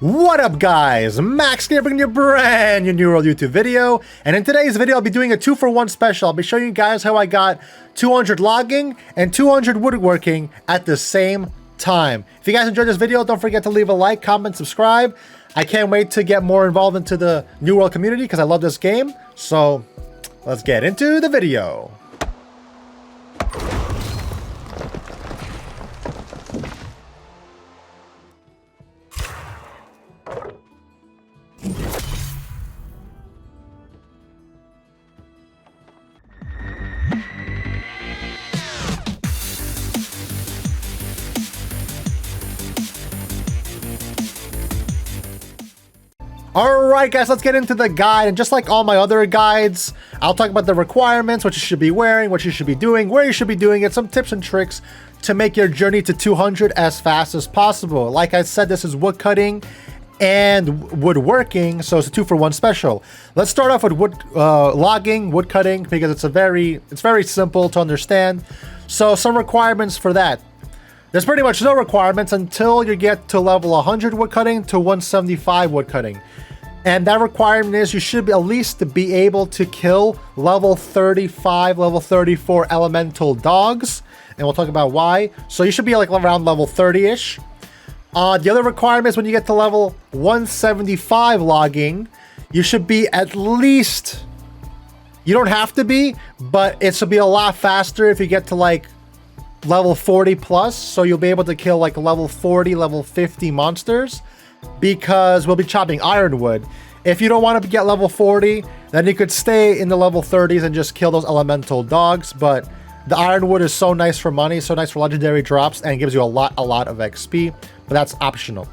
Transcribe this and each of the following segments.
What up guys, Max here bringing you a brand new World YouTube video, and in today's video I'll be doing a 2-for-1 special. I'll be showing you guys how I got 200 logging and 200 woodworking at the same time. If you guys enjoyed this video, don't forget to leave a like, comment, subscribe. I can't wait to get more involved into the New World community because I love this game. So let's get into the video. Alright guys, let's get into the guide, and just like all my other guides, I'll talk about the requirements, what you should be wearing, what you should be doing, where you should be doing it, some tips and tricks to make your journey to 200 as fast as possible. Like I said, this is wood cutting and woodworking, so it's a 2-for-1 special. Let's start off with logging, wood cutting, because it's very simple to understand. So some requirements for that. There's pretty much no requirements until you get to level 100 wood cutting to 175 wood cutting. And that requirement is you should at least be able to kill level 35, level 34 elemental dogs. And we'll talk about why. So you should be like around level 30-ish. The other requirement is when you get to level 175 logging, you should be at least, you don't have to be, but it should be a lot faster if you get to like level 40 plus, so you'll be able to kill like level 40, level 50 monsters, because we'll be chopping ironwood. If you don't want to get level 40, then you could stay in the level 30s and just kill those elemental dogs, but the ironwood is so nice for money, so nice for legendary drops, and gives you a lot of XP, but that's optional.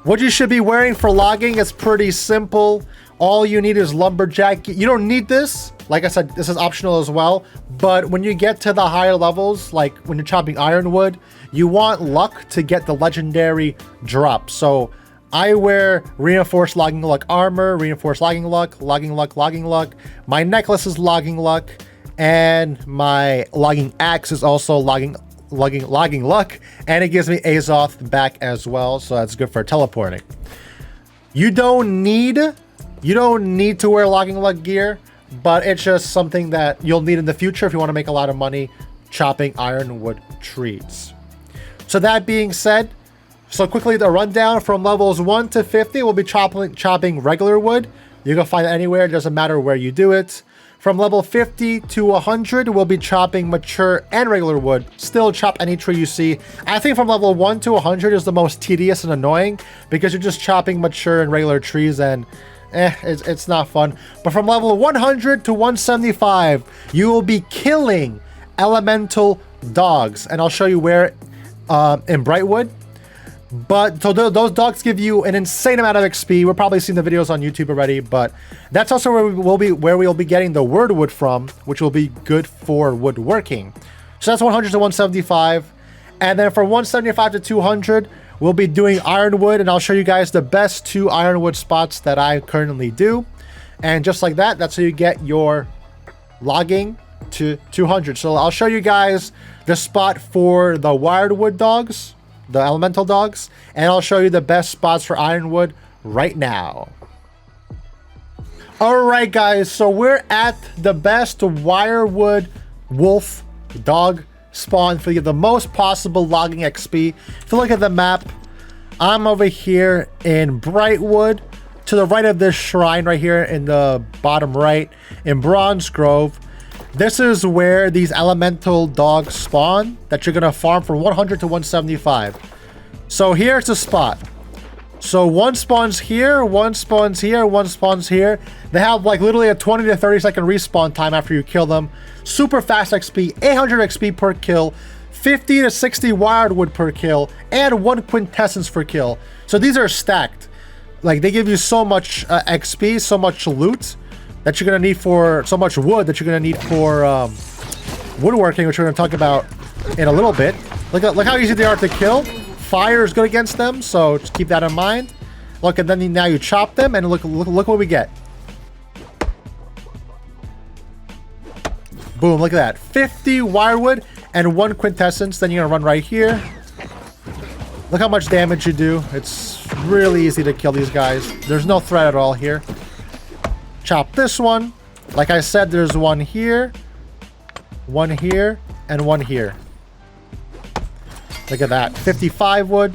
What you should be wearing for logging is pretty simple. All you need is lumberjack. You don't need this. Like I said, this is optional as well. But when you get to the higher levels, like when you're chopping ironwood, you want luck to get the legendary drop. So I wear reinforced logging luck armor, reinforced logging luck, logging luck, logging luck. My necklace is logging luck, and my logging axe is also logging luck, and it gives me Azoth back as well. So that's good for teleporting. You don't need to wear logging luck gear, but it's just something that you'll need in the future if you want to make a lot of money chopping ironwood trees. So that being said, so quickly the rundown from levels 1 to 50, we'll be chopping regular wood. You can find it anywhere, it doesn't matter where you do it. From level 50 to 100, we'll be chopping mature and regular wood. Still chop any tree you see. I think from level 1 to 100 is the most tedious and annoying, because you're just chopping mature and regular trees, and it's not fun. But from level 100 to 175, you will be killing elemental dogs, and I'll show you where in Brightwood. But so those dogs give you an insane amount of XP. We're probably seeing the videos on YouTube already, but that's also where we'll be getting the WYRDWOOD from, which will be good for woodworking. So that's 100 to 175, and then from 175 to 200. We'll be doing ironwood, and I'll show you guys the best 2 ironwood spots that I currently do. And just like that, that's how you get your logging to 200. So I'll show you guys the spot for the WYRDWOOD dogs, the elemental dogs, and I'll show you the best spots for ironwood right now. Alright guys, so we're at the best WYRDWOOD wolf dog spawn for the most possible logging XP. If you look at the map, I'm over here in Brightwood, to the right of this shrine right here in the bottom right in Bronze Grove. This is where these elemental dogs spawn that you're gonna farm from 100 to 175. So here's the spot. So one spawns here, one spawns here, one spawns here. They have like literally a 20 to 30 second respawn time after you kill them. Super fast XP, 800 XP per kill, 50 to 60 WYRDWOOD per kill, and 1 quintessence per kill. So these are stacked. Like they give you so much XP, so much loot that you're gonna need for, so much wood that you're gonna need for woodworking, which we're gonna talk about in a little bit. Look how easy they are to kill. Fire is good against them, so just keep that in mind. Look, and then now you chop them, and look what we get. Boom, look at that. 50 WYRDWOOD and 1 quintessence. Then you're gonna run right here. Look how much damage you do. It's Really easy to kill these guys. There's no threat at all here. Chop this one. Like I said, there's one here, and one here. Look at that. 55 wood.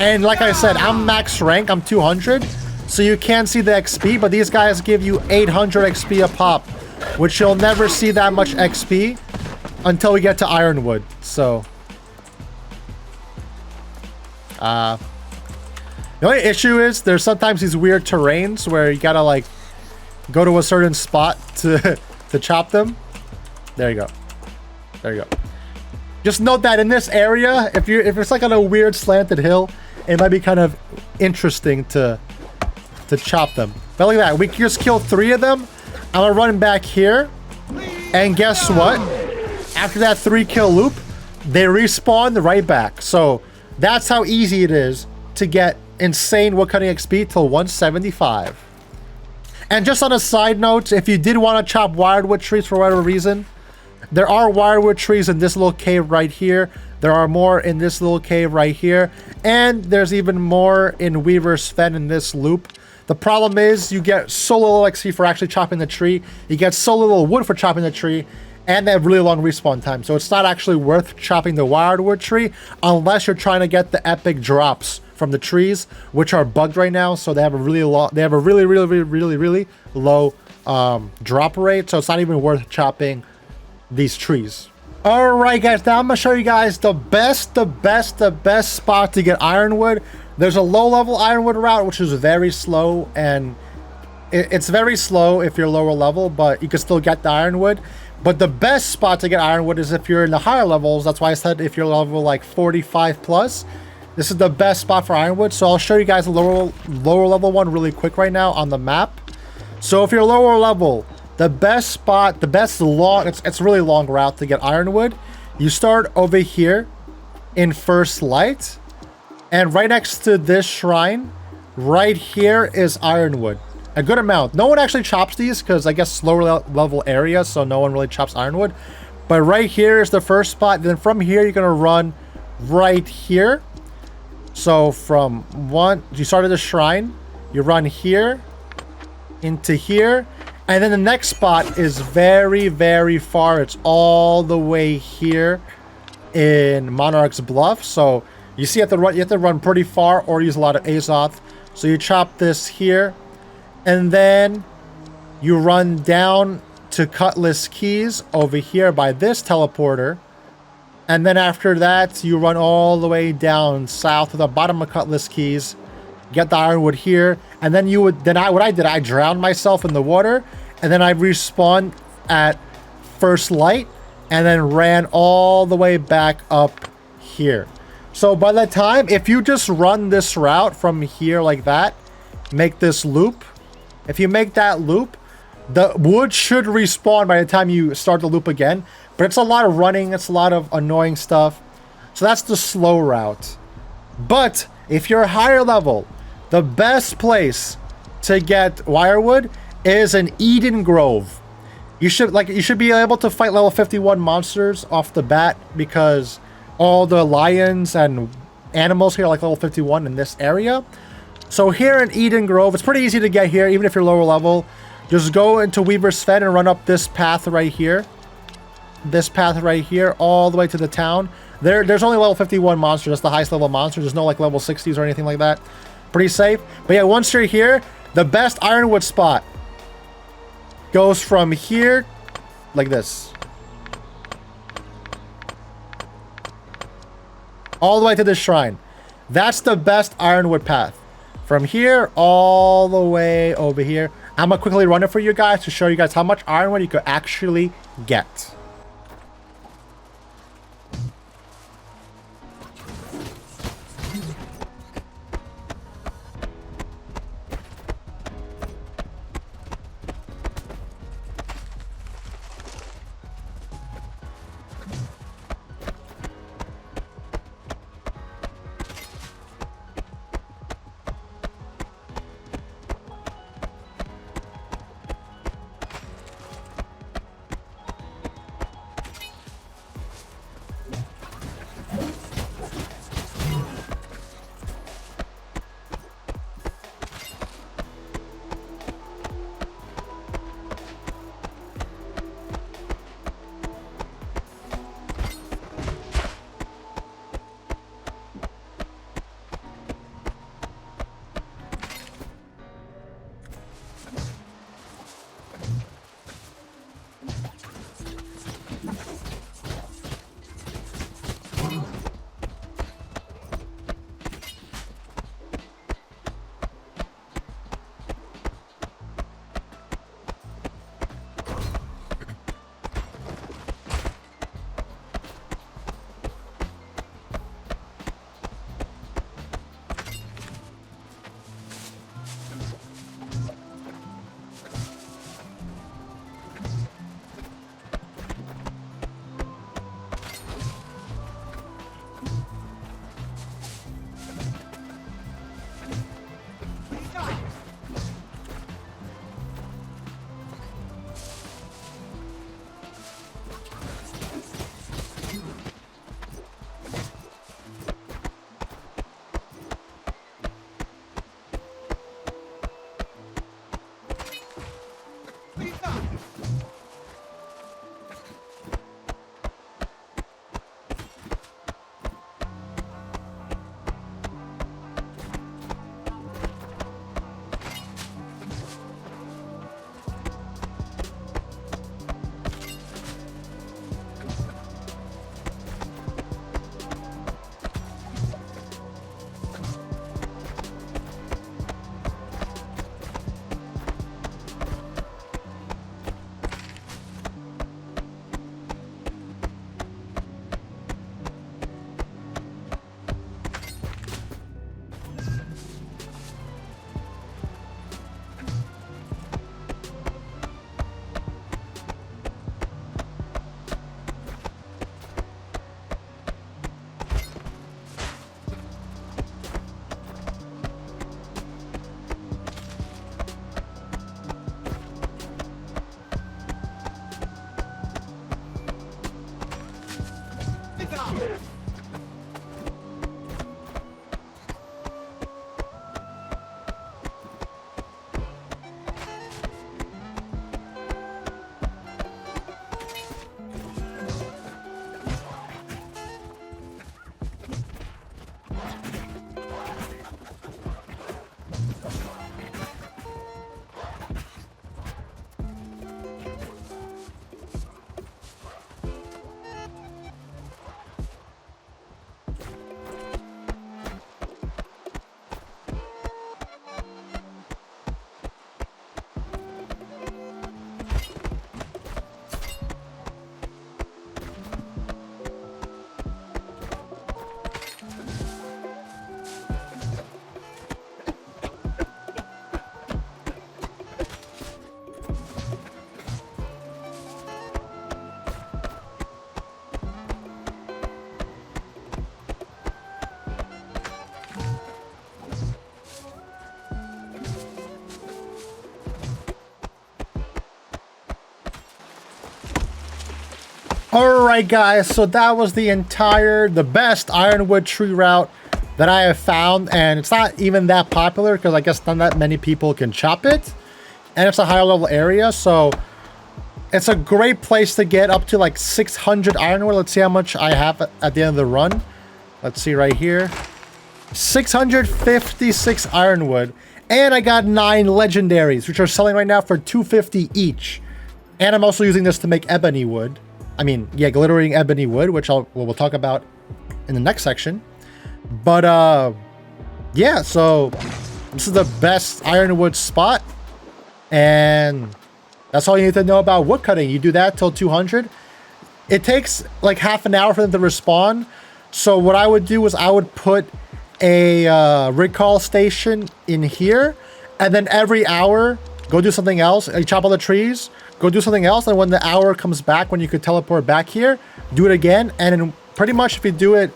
And like I said, I'm max rank. I'm 200. So you can't see the XP, but these guys give you 800 XP a pop, which you'll never see that much XP until we get to Ironwood. So, the only issue is there's sometimes these weird terrains where you gotta like go to a certain spot to chop them. There you go. There you go. Just note that in this area, if it's like on a weird slanted hill, it might be kind of interesting to chop them. But look at that. We just killed 3 of them. I'm gonna run back here. And guess what? After that 3-kill loop, they respawn right back. So that's how easy it is to get insane woodcutting XP till 175. And just on a side note, if you did want to chop wiredwood trees for whatever reason, there are wiredwood trees in this little cave right here. There are more in this little cave right here. And there's even more in Weaver's Fen in this loop. The problem is you get so little XP for actually chopping the tree. You get so little wood for chopping the tree. And they have really long respawn time. So it's not actually worth chopping the wiredwood tree unless you're trying to get the epic drops from the trees, which are bugged right now. So they have a really low drop rate. So it's not even worth chopping these trees. All right, guys, now I'm gonna show you guys the best spot to get ironwood. There's a low level ironwood route, which is very slow, and it's very slow if you're lower level, but you can still get the ironwood. But the best spot to get ironwood is if you're in the higher levels. That's why I said if you're level like 45 plus, this is the best spot for ironwood. So I'll show you guys a lower level one really quick right now on the map. So if you're lower level, the best spot, it's a really long route to get ironwood. You start over here in First Light, and right next to this shrine, right here is ironwood. A good amount. No one actually chops these because I guess lower level area, so no one really chops ironwood. But right here is the first spot. Then from here, you're gonna run right here. So from one, you start at the shrine, you run here into here, and then the next spot is very far. It's all the way here in Monarch's Bluff. So you see, you have to run pretty far or use a lot of Azoth. So you chop this here, and then you run down to Cutlass Keys over here by this teleporter. And then after that, you run all the way down south to the bottom of Cutlass Keys, get the ironwood here, and then what I did, I drowned myself in the water, and then I respawned at First Light, and then ran all the way back up here. So by the time, if you just run this route from here like that, make this loop, if you make that loop, the wood should respawn by the time you start the loop again. But it's a lot of running, it's a lot of annoying stuff. So that's the slow route. But if you're higher level, the best place to get wirewood is an Eden Grove. You should be able to fight level 51 monsters off the bat because all the lions and animals here are like level 51 in this area. So here in Eden Grove, it's pretty easy to get here, even if you're lower level. Just go into Weaver's Fen and run up this path right here. This path right here, all the way to the town. There's only level 51 monsters. That's the highest level monster. There's no like level 60s or anything like that. Pretty safe. But yeah, once you're here, the best ironwood spot goes from here like this, all the way to this shrine. That's the best ironwood path. From here all the way over here. I'm gonna quickly run it for you guys to show you guys how much ironwood you could actually get. All right, guys, so that was the best ironwood tree route that I have found, and it's not even that popular because I guess not that many people can chop it, and it's a higher level area, so it's a great place to get up to like 600 ironwood. Let's see how much I have at the end of the run. Let's see right here. 656 ironwood, and I got 9 legendaries, which are selling right now for 250 each. And I'm also using this to make ebony wood. I mean, yeah, glittering ebony wood, which we'll talk about in the next section. But yeah, so this is the best ironwood spot, and that's all you need to know about woodcutting. You do that till 200. It takes like half an hour for them to respawn. So what I would do is I would put a recall station in here, and then every hour go do something else. You chop all the trees, go do something else, and when the hour comes back, when you could teleport back here, do it again. And then pretty much if you do it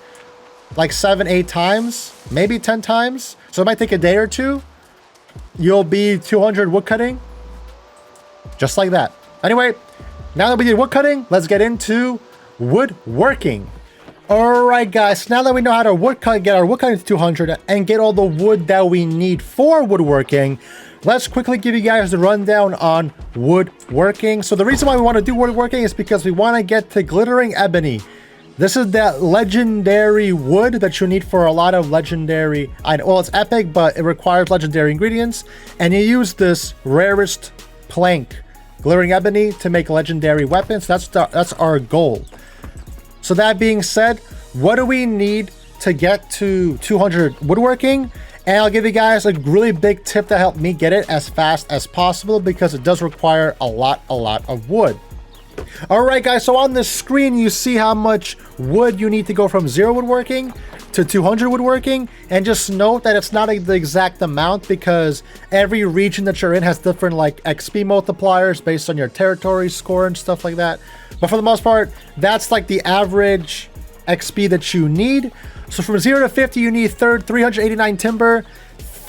like 7-8 times, maybe 10 times, so it might take a day or two, you'll be 200 woodcutting just like that. Anyway, now that we did woodcutting, let's get into woodworking. All right, guys, now that we know how to woodcut, get our woodcutting to 200 and get all the wood that we need for woodworking, let's quickly give you guys the rundown on woodworking. So the reason why we want to do woodworking is because we want to get to glittering ebony. This is that legendary wood that you need for a lot of legendary, well, it's epic, but it requires legendary ingredients. And you use this rarest plank, glittering ebony, to make legendary weapons. That's our goal. So that being said, what do we need to get to 200 woodworking? And I'll give you guys a really big tip to help me get it as fast as possible, because it does require a lot of wood. All right, guys, so on the screen, you see how much wood you need to go from 0 woodworking to 200 woodworking. And just note that it's not the exact amount, because every region that you're in has different like XP multipliers based on your territory score and stuff like that. But for the most part, that's like the average XP that you need. So from 0 to 50, you need 389 timber,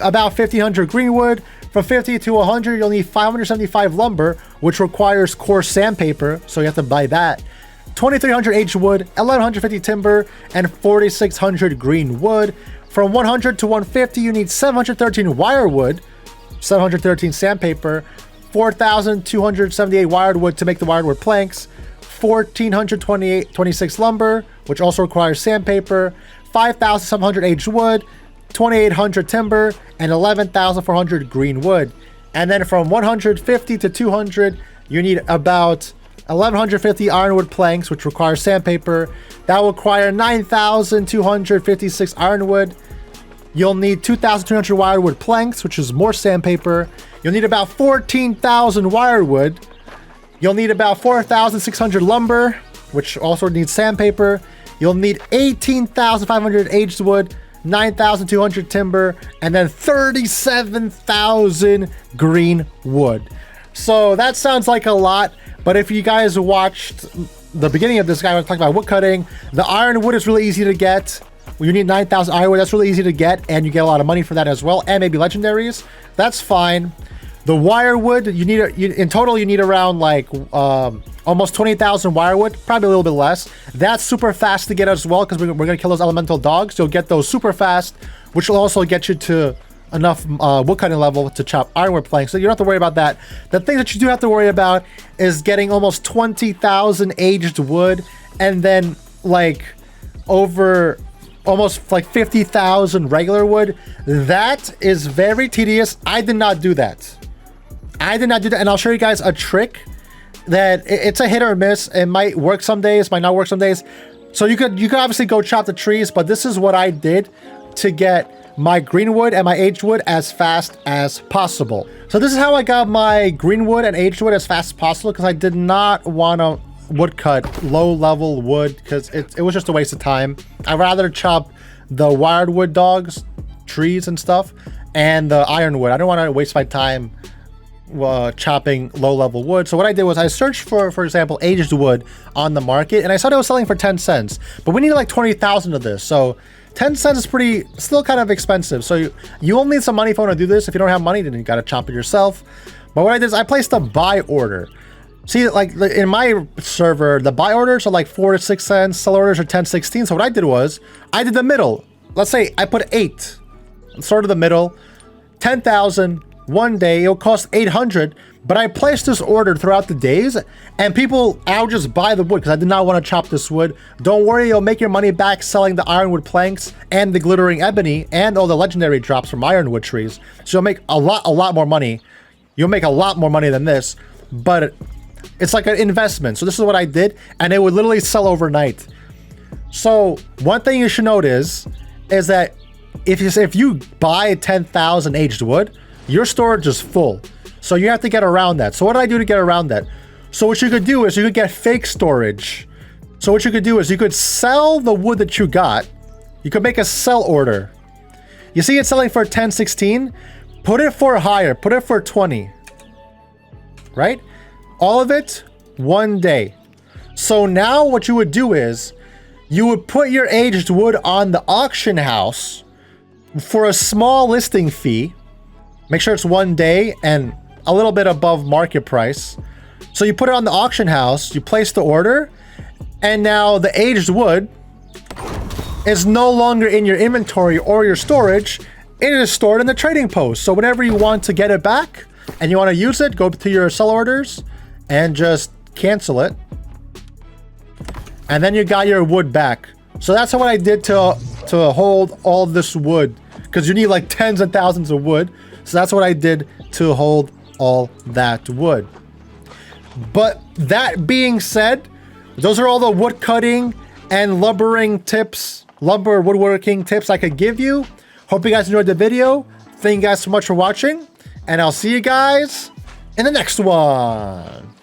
about 1500 greenwood. From 50 to 100, you'll need 575 lumber, which requires coarse sandpaper, so you have to buy that. 2300 aged wood, 1150 timber, and 4600 green wood. From 100 to 150, you need 713 wirewood, 713 sandpaper, 4278 wirewood to make the wirewood planks, 1426 lumber, which also requires sandpaper, 5700 aged wood, 2800 timber, and 11,400 green wood. And then from 150 to 200, you need about 1150 ironwood planks, which require sandpaper. That will require 9,256 ironwood. You'll need 2,200 wirewood planks, which is more sandpaper. You'll need about 14,000 wirewood. You'll need about 4,600 lumber, which also needs sandpaper. You'll need 18,500 aged wood, 9,200 timber, and then 37,000 green wood. So that sounds like a lot, but if you guys watched the beginning of this guy, I was talking about wood cutting, the ironwood is really easy to get. You need 9,000 ironwood, that's really easy to get, and you get a lot of money for that as well, and maybe legendaries. That's fine. The wirewood, in total you need around like almost 20,000 wirewood, probably a little bit less. That's super fast to get as well, because we're going to kill those elemental dogs. You'll get those super fast, which will also get you to enough woodcutting level to chop ironwood planks, so you don't have to worry about that. The thing that you do have to worry about is getting almost 20,000 aged wood, and then like over almost like 50,000 regular wood. That is very tedious. I did not do that. And I'll show you guys a trick that it's a hit or miss. It might work some days, might not work some days. So you could obviously go chop the trees, but this is what I did to get my green wood and my aged wood as fast as possible. So this is how I got my green wood and aged wood as fast as possible, because I did not want to woodcut low level wood, because it was just a waste of time. I'd rather chop the WYRDWOOD dogs, trees and stuff, and the ironwood. I don't want to waste my time chopping low-level wood. So what I did was I searched for example, aged wood on the market, and I saw it was selling for 10 cents, but we need like 20,000 of this. So 10 cents is still kind of expensive. So you will need some money if you want to do this. If you don't have money, then you got to chop it yourself. But what I did is I placed a buy order. See, like in my server, the buy orders are like 4 to 6 cents, sell orders are 10, 16. So what I did was, I did the middle. Let's say I put 8, sort of the middle, 10,000, 1 day, it'll cost 800. But I placed this order throughout the days, and people, I'll just buy the wood because I did not want to chop this wood. Don't worry, you'll make your money back selling the ironwood planks and the glittering ebony and all the legendary drops from ironwood trees. So you'll make a lot more money. You'll make a lot more money than this, but it's like an investment. So this is what I did, and it would literally sell overnight. So one thing you should note is that if you buy 10,000 aged wood, your storage is full. So you have to get around that. So what did I do to get around that? So what you could do is you could get fake storage. So what you could do is you could sell the wood that you got. You could make a sell order. You see it's selling for 10, 16? Put it for higher. Put it for 20. Right? All of it, 1 day. So now what you would do is you would put your aged wood on the auction house for a small listing fee. Make sure it's 1 day and a little bit above market price. So you put it on the auction house, you place the order, and now the aged wood is no longer in your inventory or your storage. It is stored in the trading post. So whenever you want to get it back and you want to use it, go to your sell orders and just cancel it. And then you got your wood back. So that's what I did to hold all this wood, because you need like tens and thousands of wood. So that's what I did to hold all that wood. But that being said, those are all the wood cutting and lumbering tips, lumber woodworking tips I could give you. Hope you guys enjoyed the video. Thank you guys so much for watching, and I'll see you guys in the next one.